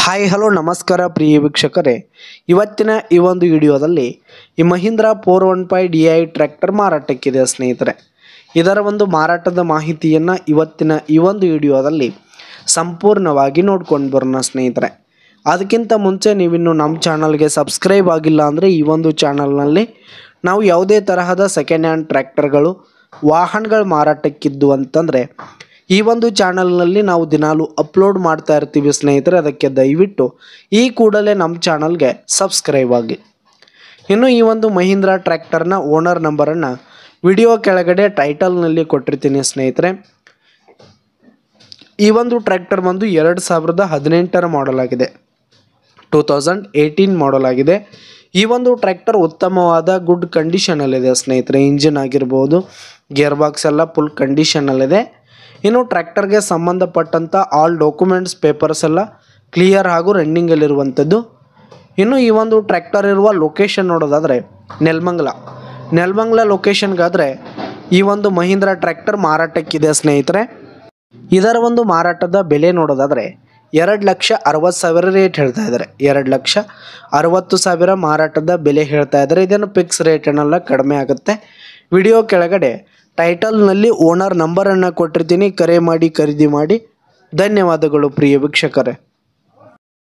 Hi hello ನಮಸ್ಕಾರ ಪ್ರಿಯ ವೀಕ್ಷಕರೇ, ಇವತ್ತಿನ ಈ ಒಂದು ವಿಡಿಯೋದಲ್ಲಿ ಈ ಮಹೀಂದ್ರಾ 415 DI ಟ್ರ್ಯಾಕ್ಟರ್ ಮಾರಾಟಕ್ಕಿದೆ ಸ್ನೇಹಿತರೆ. ಇದರ ಒಂದು ಮಾರಾಟದ ಮಾಹಿತಿಯನ್ನು ಇವತ್ತಿನ ಈ ಒಂದು ವಿಡಿಯೋದಲ್ಲಿ ಸಂಪೂರ್ಣವಾಗಿ ನೋಡ್ಕೊಂಡು ಬರೋಣ ಸ್ನೇಹಿತರೆ. ಅದಕ್ಕಿಂತ ಮುಂಚೆ ನೀವಿನ್ನು ನಮ್ಮ ಚಾನಲ್ಗೆ ಸಬ್ಸ್ಕ್ರೈಬ್ ಆಗಿಲ್ಲ ಅಂದರೆ ಈ ಒಂದು ಚಾನಲ್ನಲ್ಲಿ ನಾವು ಯಾವುದೇ ತರಹದ ಸೆಕೆಂಡ್ ಹ್ಯಾಂಡ್ ಟ್ರ್ಯಾಕ್ಟರ್ಗಳು ವಾಹನಗಳು ಮಾರಾಟಕ್ಕಿದ್ದು ಅಂತಂದರೆ ಈ ಒಂದು ಚಾನಲ್ನಲ್ಲಿ ನಾವು ದಿನಾಲು ಅಪ್ಲೋಡ್ ಮಾಡ್ತಾ ಇರ್ತೀವಿ ಸ್ನೇಹಿತರೆ. ಅದಕ್ಕೆ ದಯವಿಟ್ಟು ಈ ಕೂಡಲೇ ನಮ್ಮ ಚಾನಲ್ಗೆ ಸಬ್ಸ್ಕ್ರೈಬ್ ಆಗಿ. ಇನ್ನು ಈ ಒಂದು ಮಹೀಂದ್ರಾ ಟ್ರ್ಯಾಕ್ಟರ್ನ ಓನರ್ ನಂಬರನ್ನು ವಿಡಿಯೋ ಕೆಳಗಡೆ ಟೈಟಲ್ನಲ್ಲಿ ಕೊಟ್ಟಿರ್ತೀನಿ ಸ್ನೇಹಿತರೆ. ಈ ಒಂದು ಟ್ರ್ಯಾಕ್ಟರ್ ಬಂದು 2018 ಮಾಡಲ್ ಆಗಿದೆ, 2018 ಮಾಡಲ್ ಆಗಿದೆ. ಈ ಒಂದು ಟ್ರ್ಯಾಕ್ಟರ್ ಉತ್ತಮವಾದ ಗುಡ್ ಕಂಡೀಷನಲ್ಲಿದೆ ಸ್ನೇಹಿತರೆ. ಇಂಜಿನ್ ಆಗಿರ್ಬೋದು, ಗೇರ್ ಬಾಕ್ಸ್ ಎಲ್ಲ ಫುಲ್ ಕಂಡೀಷನಲ್ಲಿದೆ. ಇನ್ನು ಟ್ರ್ಯಾಕ್ಟರ್ಗೆ ಸಂಬಂಧಪಟ್ಟಂಥ ಆಲ್ ಡಾಕ್ಯುಮೆಂಟ್ಸ್ ಪೇಪರ್ಸ್ ಎಲ್ಲ ಕ್ಲಿಯರ್ ಹಾಗೂ ರನ್ನಿಂಗಲ್ಲಿರುವಂಥದ್ದು. ಇನ್ನು ಈ ಒಂದು ಟ್ರ್ಯಾಕ್ಟರ್ ಇರುವ ಲೊಕೇಶನ್ ನೋಡೋದಾದರೆ ನೆಲಮಂಗಲ ಲೊಕೇಶನ್ಗಾದರೆ ಈ ಒಂದು ಮಹೀಂದ್ರಾ ಟ್ರ್ಯಾಕ್ಟರ್ ಮಾರಾಟಕ್ಕಿದೆ ಸ್ನೇಹಿತರೆ. ಇದರ ಒಂದು ಮಾರಾಟದ ಬೆಲೆ ನೋಡೋದಾದರೆ 2,60,000 ರೇಟ್ ಹೇಳ್ತಾ ಇದ್ದಾರೆ. 2,60,000 ಮಾರಾಟದ ಬೆಲೆ ಹೇಳ್ತಾ ಇದ್ದಾರೆ. ಇದನ್ನು ಫಿಕ್ಸ್ ರೇಟ್ ಏನಲ್ಲ, ಕಡಿಮೆ ಆಗುತ್ತೆ. ವಿಡಿಯೋ ಕೆಳಗಡೆ ಟೈಟಲ್ನಲ್ಲಿ ಓನರ್ ನಂಬರನ್ನು ಕೊಟ್ಟಿರ್ತೀನಿ, ಕರೆ ಮಾಡಿ ಖರೀದಿ ಮಾಡಿ. ಧನ್ಯವಾದಗಳು ಪ್ರಿಯ ವೀಕ್ಷಕರೇ.